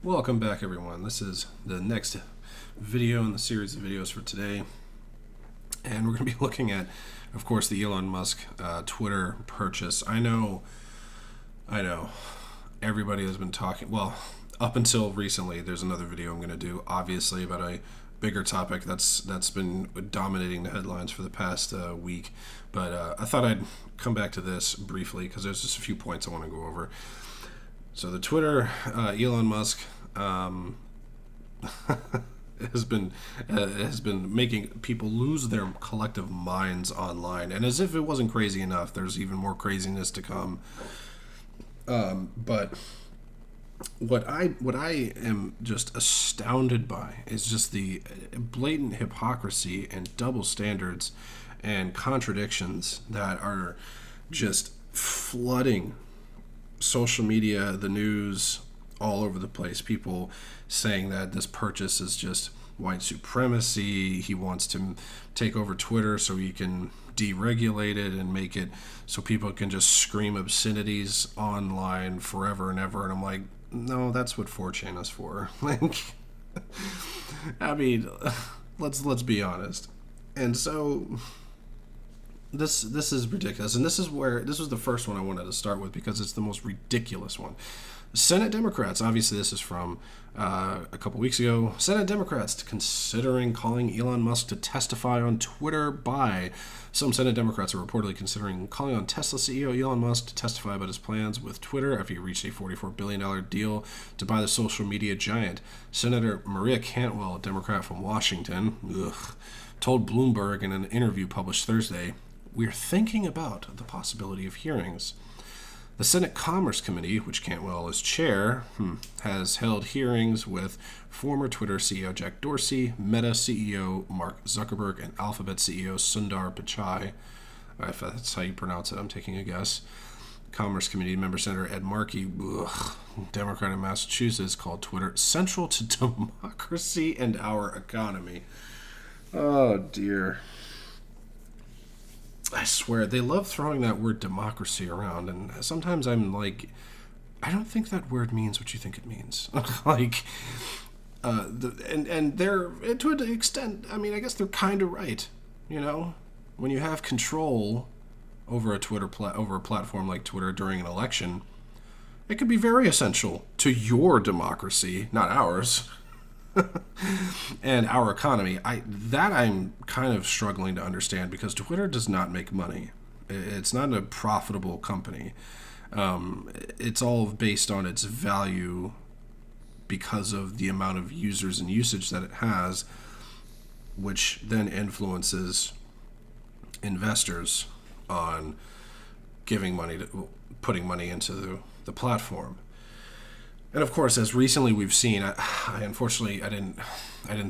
Welcome back, everyone. This is the next video in the series of videos for today, and we're going to be looking at, of course, the Elon Musk Twitter purchase. I know everybody has been talking, well, up until recently. There's another video I'm going to do, obviously, about a bigger topic that's been dominating the headlines for the past week, but I thought I'd come back to this briefly because there's just a few points I want to go over. So the Twitter, Elon Musk has been making people lose their collective minds online, and as if it wasn't crazy enough, there's even more craziness to come. But what I am just astounded by is just the blatant hypocrisy and double standards and contradictions that are just flooding social media, the news, all over the place. People saying that this purchase is just white supremacy. He wants to take over Twitter so he can deregulate it and make it so people can just scream obscenities online forever and ever. And I'm like, no, that's what 4chan is for. Like, I mean, let's be honest. And so This is ridiculous, and this was the first one I wanted to start with because it's the most ridiculous one. Senate Democrats, obviously this is from a couple weeks ago. Senate Democrats considering calling Elon Musk to testify on Twitter by. Some Senate Democrats are reportedly considering calling on Tesla CEO Elon Musk to testify about his plans with Twitter after he reached a $44 billion deal to buy the social media giant. Senator Maria Cantwell, a Democrat from Washington, told Bloomberg in an interview published Thursday, "We're thinking about the possibility of hearings." The Senate Commerce Committee, which Cantwell is chair, has held hearings with former Twitter CEO Jack Dorsey, Meta CEO Mark Zuckerberg, and Alphabet CEO Sundar Pichai. If that's how you pronounce it, I'm taking a guess. Commerce Committee member Senator Ed Markey, Democrat in Massachusetts, called Twitter central to democracy and our economy. Oh, dear. I swear, they love throwing that word democracy around, and sometimes I'm like, I don't think that word means what you think it means. Like, and they're, to an extent, I mean, I guess they're kind of right, you know? When you have control over a over a platform like Twitter during an election, it could be very essential to your democracy, not ours. And our economy. I'm kind of struggling to understand because Twitter does not make money. It's not a profitable company. It's all based on its value because of the amount of users and usage that it has, which then influences investors on putting money into the platform. And of course, as recently we've seen, I unfortunately I didn't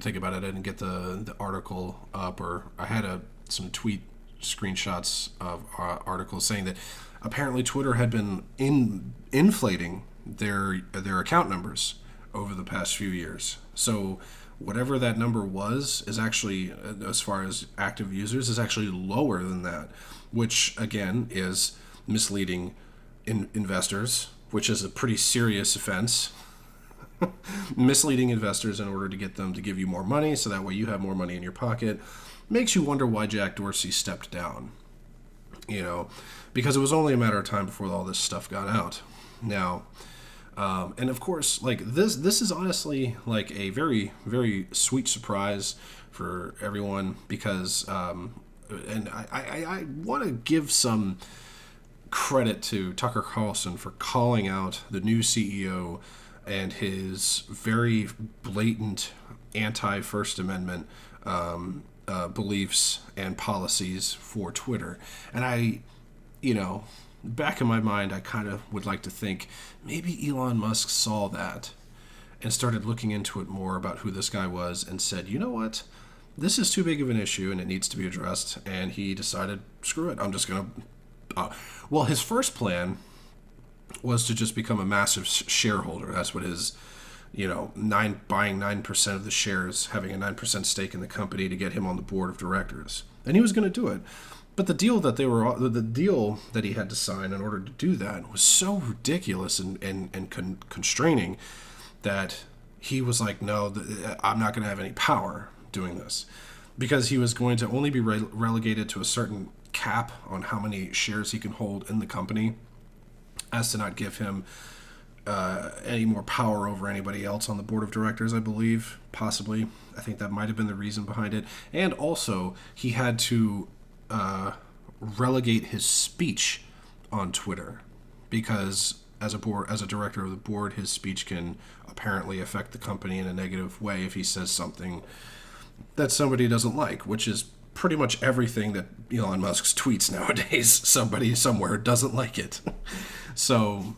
think about it. I didn't get the article up, or I had some tweet screenshots of articles saying that apparently Twitter had been inflating their account numbers over the past few years. So whatever that number was is actually, as far as active users, is actually lower than that, which again is misleading investors, which is a pretty serious offense. Misleading investors in order to get them to give you more money so that way you have more money in your pocket makes you wonder why Jack Dorsey stepped down. You know, because it was only a matter of time before all this stuff got out. Now, and of course, like this is honestly like a very, very sweet surprise for everyone because, and I want to give some credit to Tucker Carlson for calling out the new CEO and his very blatant anti-First Amendment beliefs and policies for Twitter. And back in my mind, I kind of would like to think maybe Elon Musk saw that and started looking into it more about who this guy was and said, you know what? This is too big of an issue and it needs to be addressed. And he decided, screw it, I'm just going to well, his first plan was to just become a massive shareholder. That's what his, buying 9% of the shares, having a 9% stake in the company to get him on the board of directors. And he was going to do it. But the deal that he had to sign in order to do that was so ridiculous and constraining that he was like, no, I'm not going to have any power doing this, because he was going to only be relegated to a certain cap on how many shares he can hold in the company, as to not give him any more power over anybody else on the board of directors, I believe, possibly. I think that might have been the reason behind it. And also, he had to relegate his speech on Twitter, because as a director of the board, his speech can apparently affect the company in a negative way if he says something that somebody doesn't like, which is pretty much everything that Elon Musk's tweets nowadays. Somebody somewhere doesn't like it. So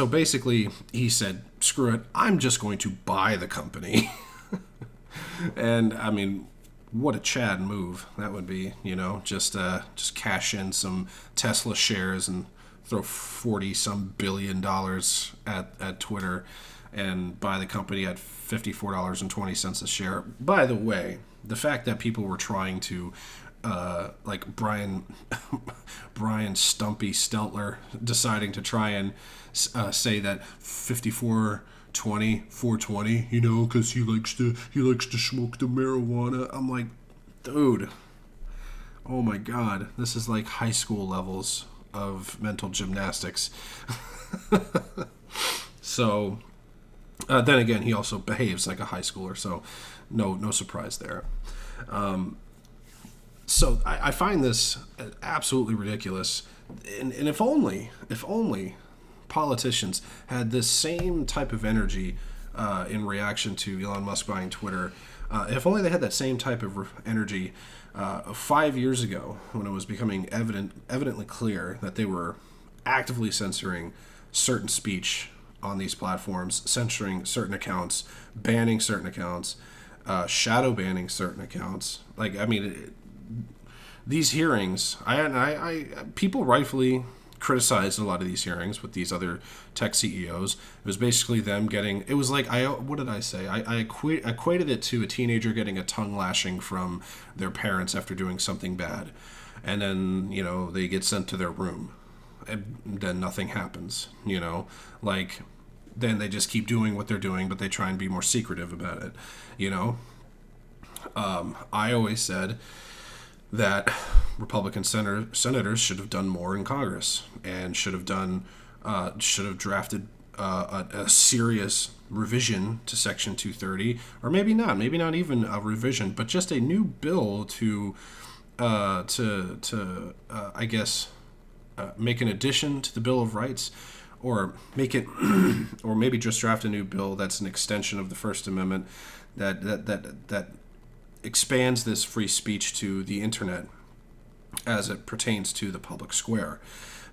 basically he said, screw it, I'm just going to buy the company. And I mean, what a Chad move that would be, just cash in some Tesla shares and throw $40-some billion at Twitter and buy the company at $54.20 a share. By the way, the fact that people were trying to, like Brian Stumpy Steltler deciding to try and say that 420, because he likes to smoke the marijuana. I'm like, dude, oh my God, this is like high school levels of mental gymnastics. So then again, he also behaves like a high schooler, so no surprise there. So I find this absolutely ridiculous, and if only politicians had this same type of energy in reaction to Elon Musk buying Twitter. If only they had that same type of energy 5 years ago, when it was becoming evidently clear that they were actively censoring certain speech on these platforms, censoring certain accounts, banning certain accounts, shadow banning certain accounts. Like, I mean, these hearings, people rightfully criticized a lot of these hearings with these other tech CEOs. It was basically them getting, it was like, what did I say? I equated it to a teenager getting a tongue lashing from their parents after doing something bad. And then, they get sent to their room. And then nothing happens, like, then they just keep doing what they're doing, but they try and be more secretive about it, I always said that Republican senators should have done more in Congress and should have drafted a serious revision to Section 230, or maybe not even a revision, but just a new bill to I guess make an addition to the Bill of Rights, or make it, or maybe just draft a new bill that's an extension of the First Amendment that expands this free speech to the internet as it pertains to the public square.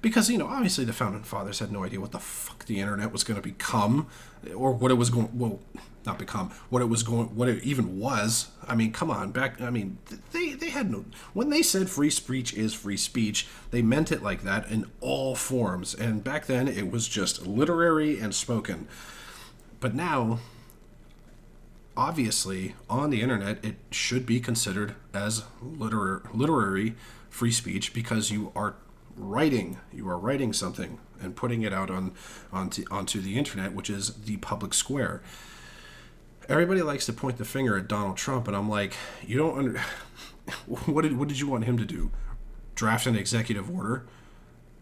Because, obviously the Founding Fathers had no idea what the fuck the internet was going to become, or what it was going, well, not become, what it even was. I mean, come on, they had no, when they said free speech is free speech, they meant it like that in all forms. And back then it was just literary and spoken. But now, obviously, on the internet, it should be considered as literary free speech, because you are writing something and putting it out onto the internet, which is the public square. Everybody likes to point the finger at Donald Trump, and I'm like, you don't what did you want him to do? Draft an executive order?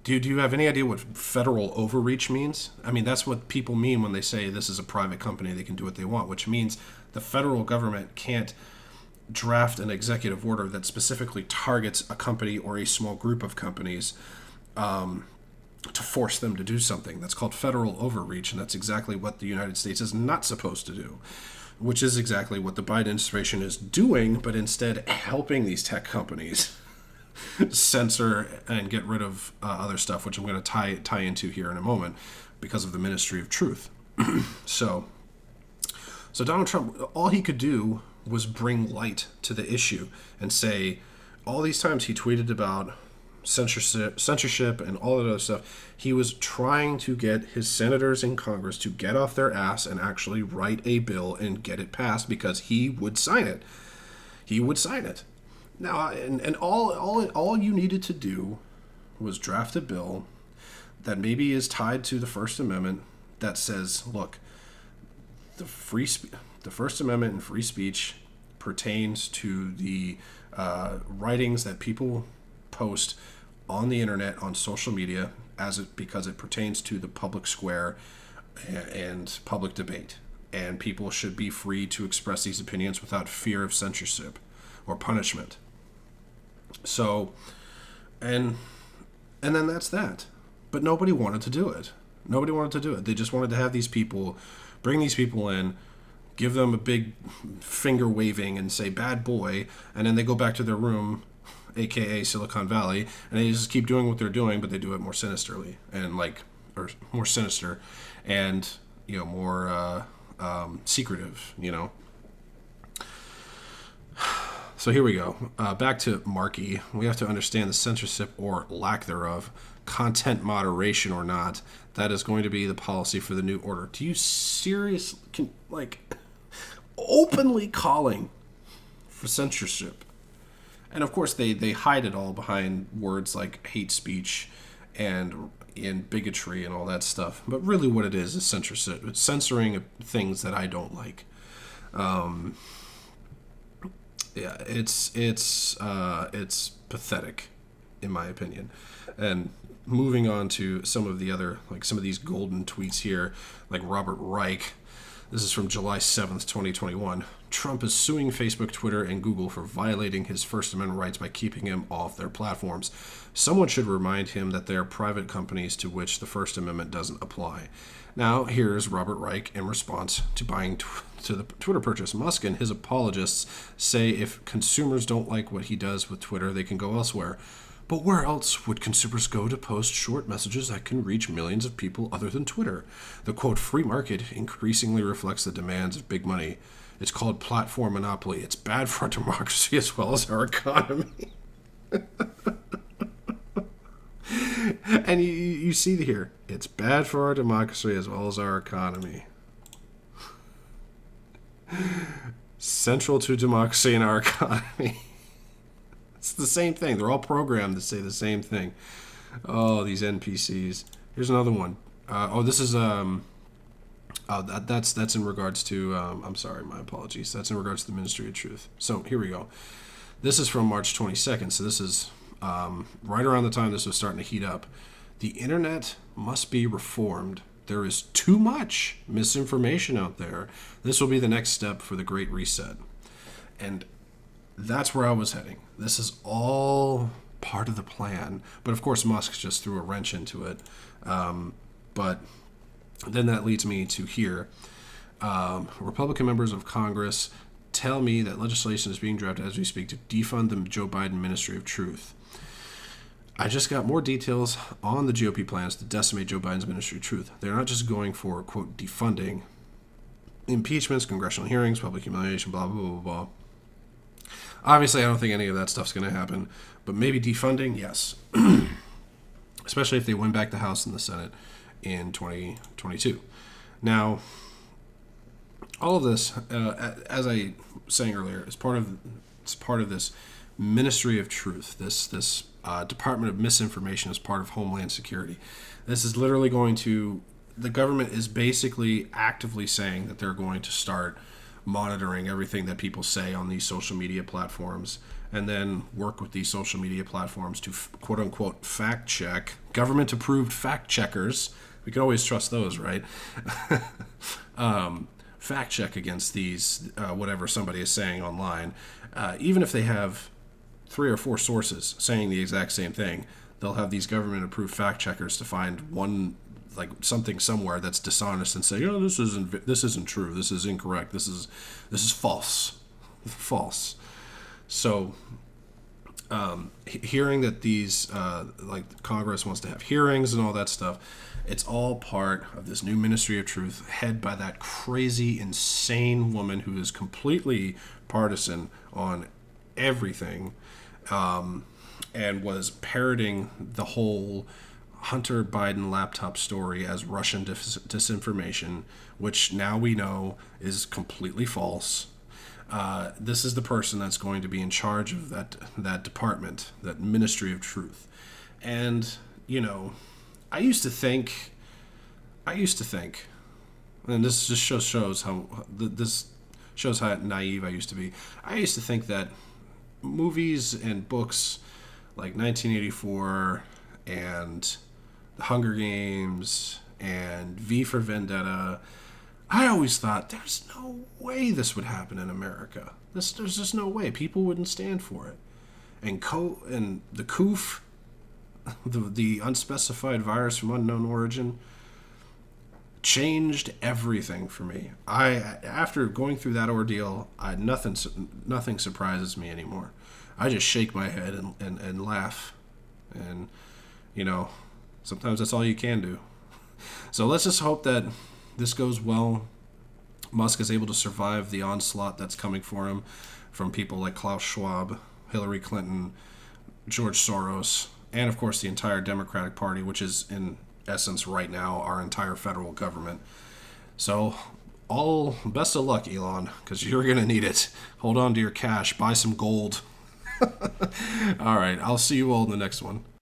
Do you have any idea what federal overreach means? I mean, that's what people mean when they say this is a private company, they can do what they want, which means the federal government can't draft an executive order that specifically targets a company or a small group of companies to force them to do something. That's called federal overreach, and that's exactly what the United States is not supposed to do, which is exactly what the Biden administration is doing, but instead helping these tech companies censor and get rid of other stuff, which I'm going to tie into here in a moment, because of the Ministry of Truth. So Donald Trump, all he could do was bring light to the issue and say, all these times he tweeted about censorship and all that other stuff, he was trying to get his senators in Congress to get off their ass and actually write a bill and get it passed, because he would sign it. He would sign it. Now, and all you needed to do was draft a bill that maybe is tied to the First Amendment that says, look, the the First Amendment and free speech pertains to the writings that people post on the internet, on social media, because it pertains to the public square and public debate, and people should be free to express these opinions without fear of censorship or punishment. So, and then that's that. But nobody wanted to do it. Nobody wanted to do it. They just wanted to have these people, bring these people in, give them a big finger waving and say bad boy, and then they go back to their room, aka Silicon Valley, and they just keep doing what they're doing, but they do it more sinisterly and or more sinister and more secretive. So here we go. Back to Markey. We have to understand the censorship or lack thereof, content moderation or not. That is going to be the policy for the new order. Do you seriously openly calling for censorship? And of course they hide it all behind words like hate speech and bigotry and all that stuff. But really what it is censorship. It's censoring things that I don't like. Yeah, it's pathetic, in my opinion. And moving on to some of these golden tweets here, like Robert Reich. This is from July 7th, 2021. Trump is suing Facebook, Twitter, and Google for violating his First Amendment rights by keeping him off their platforms. Someone should remind him that they are private companies to which the First Amendment doesn't apply. Now, here's Robert Reich in response to to the Twitter purchase. Musk and his apologists say if consumers don't like what he does with Twitter, they can go elsewhere. But where else would consumers go to post short messages that can reach millions of people other than Twitter? The, quote, free market increasingly reflects the demands of big money. It's called platform monopoly. It's bad for our democracy as well as our economy. And you see here, it's bad for our democracy as well as our economy. Central to democracy and our economy. It's the same thing. They're all programmed to say the same thing. Oh, these NPCs. Here's another one. This is that's in regards to. I'm sorry, my apologies. That's in regards to the Ministry of Truth. So here we go. This is from March 22nd. So this is right around the time this was starting to heat up. The internet must be reformed. There is too much misinformation out there. This will be the next step for the Great Reset. And that's where I was heading. This is all part of the plan. But of course, Musk just threw a wrench into it. But then that leads me to here. Republican members of Congress tell me that legislation is being drafted as we speak to defund the Joe Biden Ministry of Truth. I just got more details on the GOP plans to decimate Joe Biden's Ministry of Truth. They're not just going for, quote, defunding impeachments, congressional hearings, public humiliation, blah, blah, blah, blah. Obviously, I don't think any of that stuff's going to happen, but maybe defunding, yes. Especially if they win back the House and the Senate in 2022. Now, all of this, as I was saying earlier, is part of this Ministry of Truth, this Department of Misinformation as part of Homeland Security. This is literally the government is basically actively saying that they're going to start monitoring everything that people say on these social media platforms and then work with these social media platforms to quote unquote fact check, government approved fact checkers. We can always trust those, right? Fact check against these, whatever somebody is saying online. Even if they have 3 or 4 sources saying the exact same thing, they'll have these government approved fact checkers to find one, like something somewhere that's dishonest and say, this isn't true, this is incorrect, this is false. So hearing that these like Congress wants to have hearings and all that stuff, it's all part of this new Ministry of Truth headed by that crazy, insane woman who is completely partisan on everything, and was parroting the whole Hunter Biden laptop story as Russian disinformation, which now we know is completely false. This is the person that's going to be in charge of that department, that Ministry of Truth. And, I used to think, I used to think, and this just shows how this shows how naive I used to be. I used to think that movies and books like 1984 and The Hunger Games and V for Vendetta, I always thought there's no way this would happen in America. There's just no way. People wouldn't stand for it. And the COOF, the unspecified virus from unknown origin, changed everything for me. After going through that ordeal, nothing surprises me anymore. I just shake my head and laugh, and you know, sometimes that's all you can do. So let's just hope that this goes well. Musk is able to survive the onslaught that's coming for him from people like Klaus Schwab, Hillary Clinton, George Soros, and of course the entire Democratic Party, which is in essence right now our entire federal government. So all best of luck, Elon, because you're going to need it. Hold on to your cash, buy some gold. All right, I'll see you all in the next one.